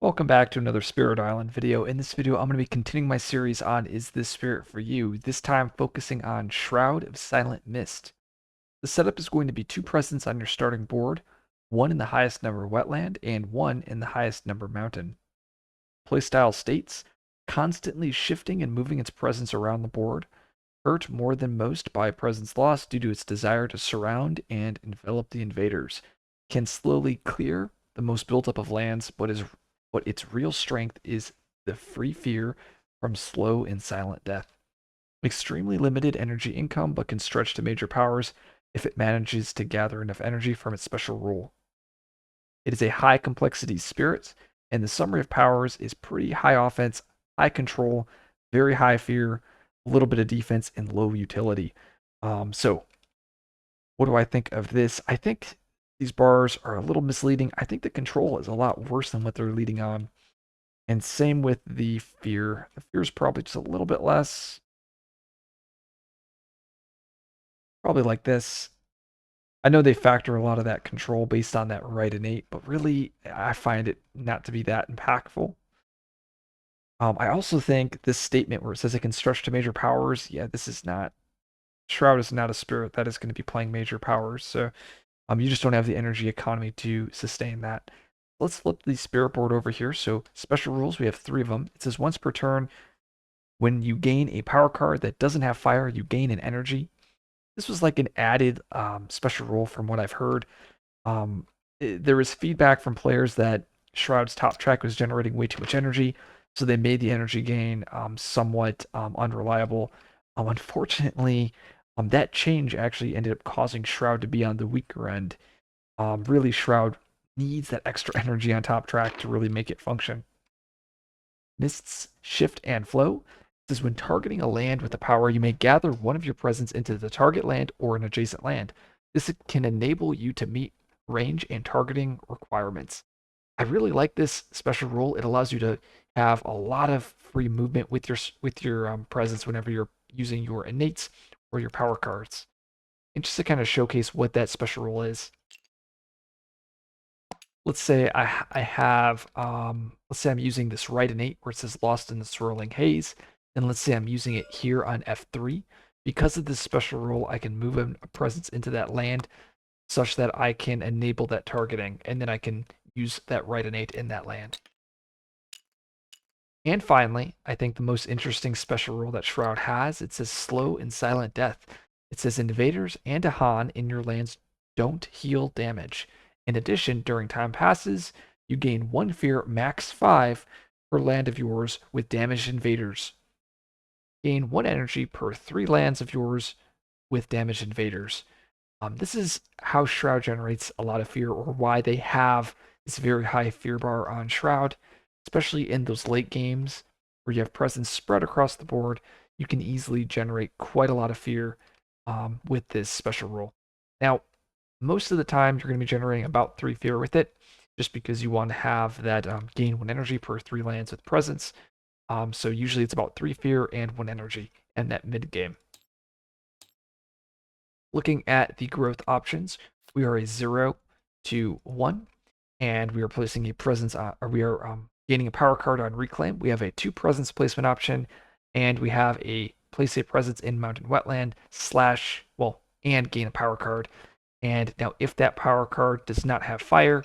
Welcome back to another Spirit Island video. In this video, I'm going to be continuing my series on Is This Spirit For You? This time focusing on Shroud of Silent Mist. The setup is going to be two presents on your starting board, one in the highest number wetland and one in the highest number mountain. Playstyle states, constantly shifting and moving its presence around the board, hurt more than most by presence loss due to its desire to surround and envelop the invaders, can slowly clear the most built up of lands, but its real strength is the free fear from slow and silent death. Extremely limited energy income, but can stretch to major powers if it manages to gather enough energy from its special rule. It is a high complexity spirit, and the summary of powers is pretty high offense, high control, very high fear, a little bit of defense, and low utility. So, what do I think of this? I think these bars are a little misleading. I think the control is a lot worse than what they're leading on. And same with the fear. The fear is probably just a little bit less. Probably like this. I know they factor a lot of that control based on that right innate, but really, I find it not to be that impactful. I also think this statement where it says it can stretch to major powers, yeah, this is not. Shroud is not a spirit that is going to be playing major powers, so you just don't have the energy economy to sustain that. Let's flip the spirit board over here. So special rules, we have three of them. It says once per turn, when you gain a power card that doesn't have fire, you gain an energy. This was like an added special rule from what I've heard. There was feedback from players that Shroud's top track was generating way too much energy, so they made the energy gain somewhat unreliable. Unfortunately, that change actually ended up causing Shroud to be on the weaker end. Really, Shroud needs that extra energy on top track to really make it function. Mist's shift and flow. This is when targeting a land with the power, you may gather one of your presence into the target land or an adjacent land. This can enable you to meet range and targeting requirements. I really like this special rule. It allows you to have a lot of free movement with your presence whenever you're using your innates or your power cards. And just to kind of showcase what that special rule is, let's say I have, let's say I'm using this right innate where it says lost in the swirling haze, and let's say I'm using it here on F3. Because of this special rule, I can move a presence into that land such that I can enable that targeting, and then I can use that right innate in that land. And finally, I think the most interesting special rule that Shroud has, it says slow and silent death. It says invaders and Ahan in your lands don't heal damage. In addition, during time passes, you gain one fear max 5 per land of yours with damaged invaders. Gain 1 energy per 3 lands of yours with damaged invaders. This is how Shroud generates a lot of fear, or why they have this very high fear bar on Shroud, especially in those late games where you have presence spread across the board. You can easily generate quite a lot of fear with this special rule. Now, most of the time, you're going to be generating about 3 fear with it, just because you want to have that gain 1 energy per 3 lands with presence. So usually it's about 3 fear and 1 energy in that mid game. Looking at the growth options, we are a 0 to 1, and we are placing a presence or we are gaining a power card on reclaim. We have a 2 presence placement option, and we have a place a presence in mountain wetland and gain a power card. And now if that power card does not have fire,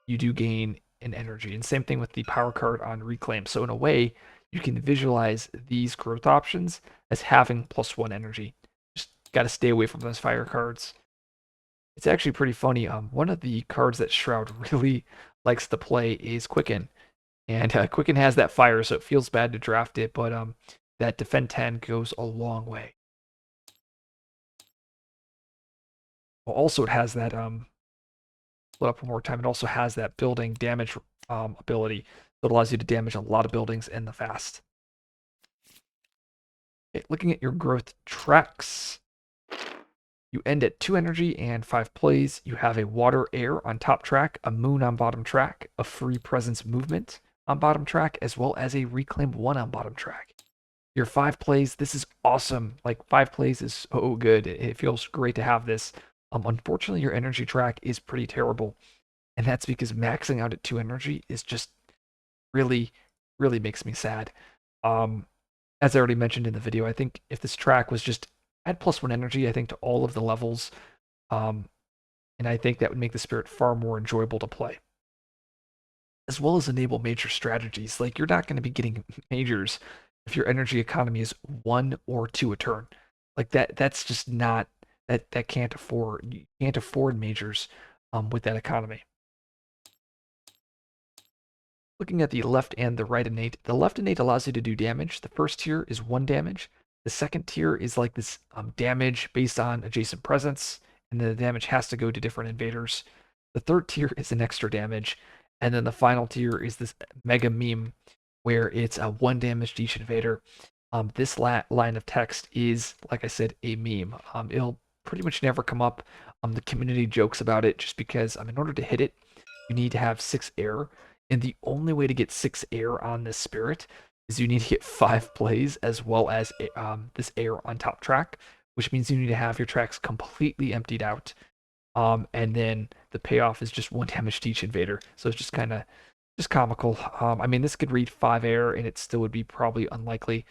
you do gain an energy. And same thing with the power card on reclaim. So in a way, you can visualize these growth options as having +1 energy. Just got to stay away from those fire cards. It's actually pretty funny. One of the cards that Shroud really likes to play is Quicken, and Quicken has that fire, so it feels bad to draft it, but that defend 10 goes a long way. Well, also it has that split up one more time. It also has that building damage ability that allows you to damage a lot of buildings in the fast. Okay, looking at your growth tracks, you end at 2 energy and 5 plays. You have a water air on top track, a moon on bottom track, a free presence movement on bottom track, as well as a reclaim 1 on bottom track. Your 5 plays, this is awesome. Like 5 plays is so good. It feels great to have this. Unfortunately, your energy track is pretty terrible. And that's because maxing out at 2 energy is just really, really makes me sad. Um, as I already mentioned in the video, I think if this track was just add +1 energy, I think to all of the levels, um, and I think that would make the spirit far more enjoyable to play, as well as enable major strategies. Like you're not going to be getting majors if your energy economy is 1 or 2 a turn. Like that's just not that can't afford you can't afford majors with that economy. Looking at the left and the right innate, the left innate allows you to do damage. The first tier is 1 damage. The second tier is like this damage based on adjacent presence, and the damage has to go to different invaders. The third tier is an extra damage, and then the final tier is this mega meme where it's a 1 damage to each invader. This line of text is, like I said, a meme. It'll pretty much never come up. The community jokes about it just because in order to hit it, you need to have 6 air, and the only way to get 6 air on this spirit is you need to get 5 plays as well as this air on top track, which means you need to have your tracks completely emptied out. And then the payoff is just 1 damage to each invader. So it's just kind of just comical. I mean, this could read 5 air and it still would be probably unlikely,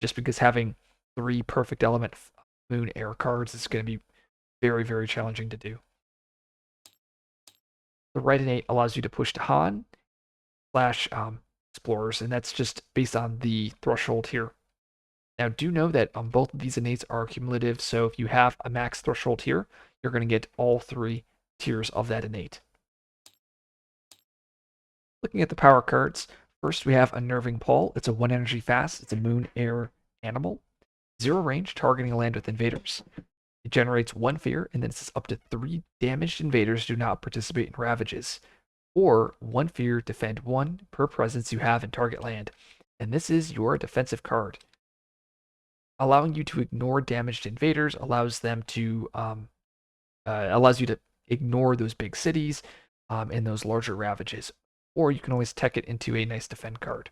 just because having 3 perfect element moon air cards is going to be very, very challenging to do. The right innate allows you to push to Han slash explorers, and that's just based on the threshold here. Now, do know that both of these innates are cumulative, so if you have a max threshold here, you're going to get all 3 tiers of that innate. Looking at the power cards, first we have Unnerving Paul. It's a 1 energy fast. It's a moon air animal. 0 range, targeting a land with invaders. It generates 1 fear, and then it says up to 3 damaged invaders do not participate in ravages. Or 1 fear, defend 1 per presence you have in target land. And this is your defensive card. Allowing you to ignore damaged invaders allows you to ignore those big cities and those larger ravages. Or you can always tech it into a nice defend card.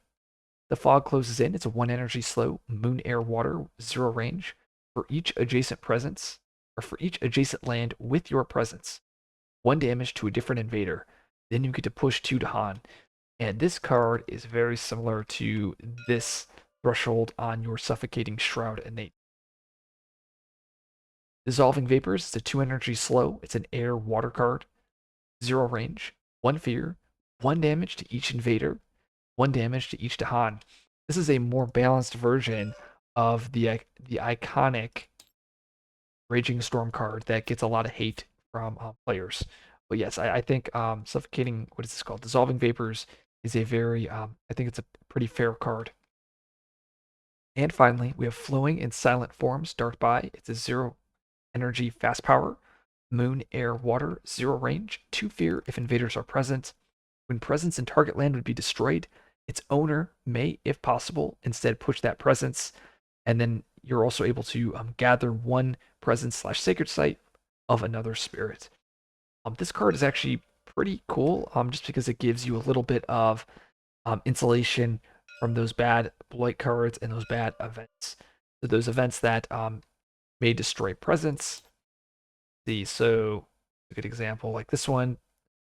The fog closes in. It's a 1 energy slow, moon air water, 0 range. For each adjacent presence, or for each adjacent land with your presence, 1 damage to a different invader. Then you get to push 2 to Han. And this card is very similar to this threshold on your Suffocating Shroud innate. Dissolving Vapors is a 2 energy slow. It's an air water card. 0 range, 1 fear, 1 damage to each invader, 1 damage to each to Han. This is a more balanced version of the iconic Raging Storm card that gets a lot of hate from players. But yes, I think Suffocating, what is this called? Dissolving Vapors is a very, I think it's a pretty fair card. And finally, we have Flowing in Silent Forms, Dark By. It's a 0 energy fast power, moon, air, water, 0 range, 2 fear if invaders are present. When presence in target land would be destroyed, its owner may, if possible, instead push that presence, and then you're also able to gather 1 presence slash sacred site of another spirit. This card is actually pretty cool, just because it gives you a little bit of insulation from those bad blight cards and those bad events. So those events that may destroy presence. So a good example like this one,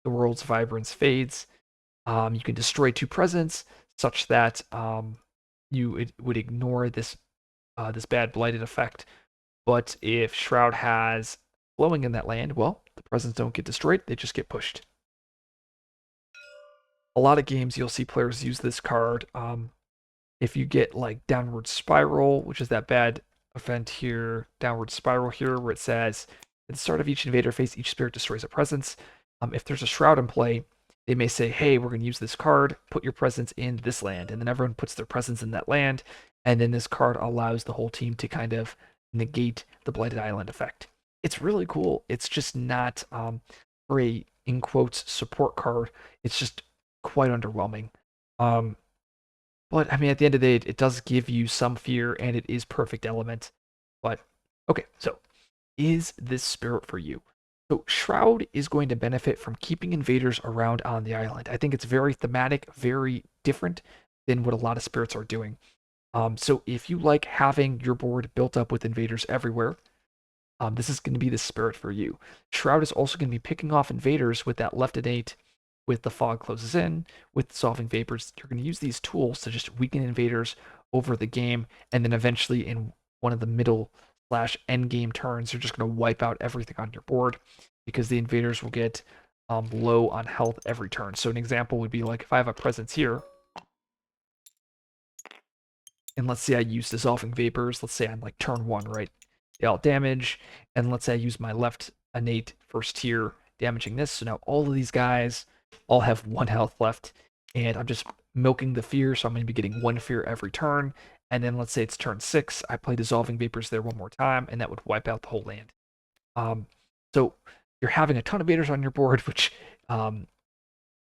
the world's vibrance fades. You can destroy 2 presence such that you would ignore this bad blighted effect. But if Shroud has flowing in that land, well, the presence don't get destroyed, they just get pushed. A lot of games you'll see players use this card. If you get like Downward Spiral, which is that bad event here, Downward Spiral here, where it says at the start of each invader phase, each spirit destroys a presence. If there's a Shroud in play, they may say, hey, we're going to use this card, put your presence in this land. And then everyone puts their presence in that land. And then this card allows the whole team to kind of negate the Blighted Island effect. It's really cool. It's just not, for a, in quotes, support card, it's just quite underwhelming. But I mean, at the end of the day, it does give you some fear, and it is perfect element. But okay, so is this spirit for you? So Shroud is going to benefit from keeping invaders around on the island. I think it's very thematic, very different than what a lot of spirits are doing. So if you like having your board built up with invaders everywhere, this is going to be the spirit for you. Shroud is also going to be picking off invaders with that left innate with the fog closes in, with dissolving vapors. You're going to use these tools to just weaken invaders over the game, and then eventually in one of the middle slash end game turns, you're just going to wipe out everything on your board because the invaders will get low on health every turn. So an example would be like if I have a presence here, and let's say I use dissolving vapors. Let's say I'm like turn 1, right? They all damage, and let's say I use my left innate first tier damaging this. So now all of these guys all have 1 health left, and I'm just milking the fear. So I'm going to be getting 1 fear every turn. And then let's say it's turn 6, I play dissolving vapors there one more time, and that would wipe out the whole land. So you're having a ton of invaders on your board, which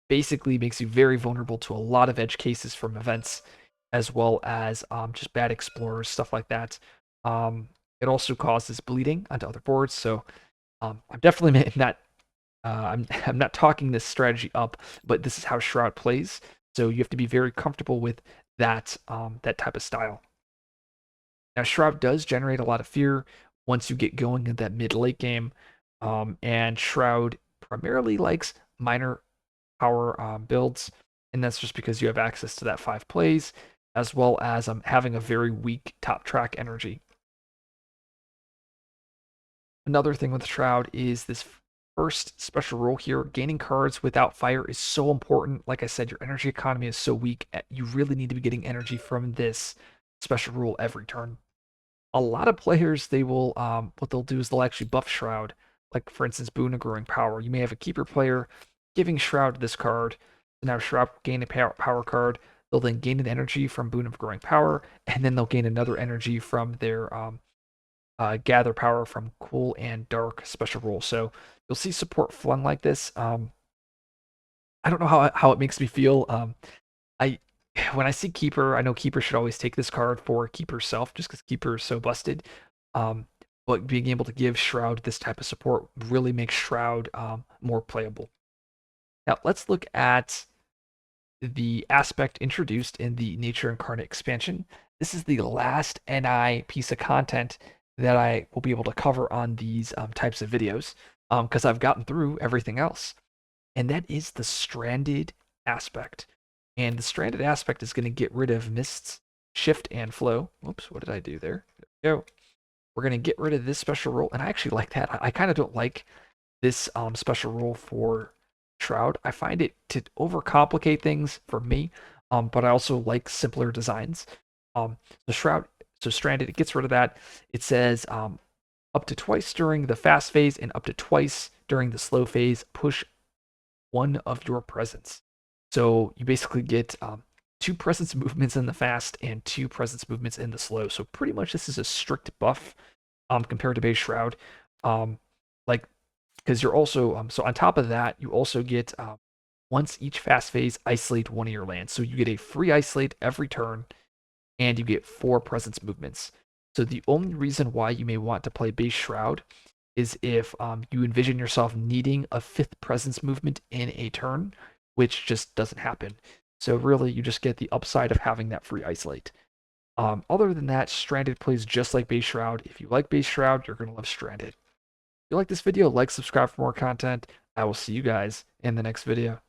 basically makes you very vulnerable to a lot of edge cases from events, as well as just bad explorers, stuff like that. It also causes bleeding onto other boards, so I'm definitely not. I'm not talking this strategy up, but this is how Shroud plays. So you have to be very comfortable with that type of style. Now Shroud does generate a lot of fear once you get going in that mid-late game, and Shroud primarily likes minor power builds, and that's just because you have access to that 5 plays, as well as having a very weak top track energy. Another thing with Shroud is this first special rule here. Gaining cards without fire is so important. Like I said, your energy economy is so weak. You really need to be getting energy from this special rule every turn. A lot of players, they will, what they'll do is they'll actually buff Shroud. Like, for instance, Boon of Growing Power. You may have a keeper player giving Shroud this card. So now Shroud will gain a power card. They'll then gain an energy from Boon of Growing Power, and then they'll gain another energy from their gather power from Cool and Dark special rule. So you'll see support flung like this. I don't know how it makes me feel. I when I see Keeper, I know Keeper should always take this card for Keeper self, just because Keeper is so busted. But being able to give Shroud this type of support really makes Shroud more playable. Now let's look at the aspect introduced in the Nature Incarnate expansion. This is the last NI piece of content that I will be able to cover on these types of videos, because I've gotten through everything else. And that is the Stranded aspect. And the Stranded aspect is going to get rid of Mist's Shift and Flow. Whoops, what did I do there? There we go. We're going to get rid of this special rule, and I actually like that. I kind of don't like this special rule for Shroud. I find it to overcomplicate things for me, but I also like simpler designs. The Shroud, so Stranded, it gets rid of that. It says up to twice during the fast phase and up to twice during the slow phase, push 1 of your presence. So you basically get 2 presence movements in the fast and 2 presence movements in the slow. So pretty much this is a strict buff compared to base Shroud. Like, because you're also so on top of that, you also get once each fast phase isolate 1 of your lands. So you get a free isolate every turn, and you get 4 presence movements. So the only reason why you may want to play base Shroud is if you envision yourself needing a 5th presence movement in a turn, which just doesn't happen. So really, you just get the upside of having that free isolate. Other than that, Stranded plays just like base Shroud. If you like base Shroud, you're going to love Stranded. If you like this video, like, subscribe for more content. I will see you guys in the next video.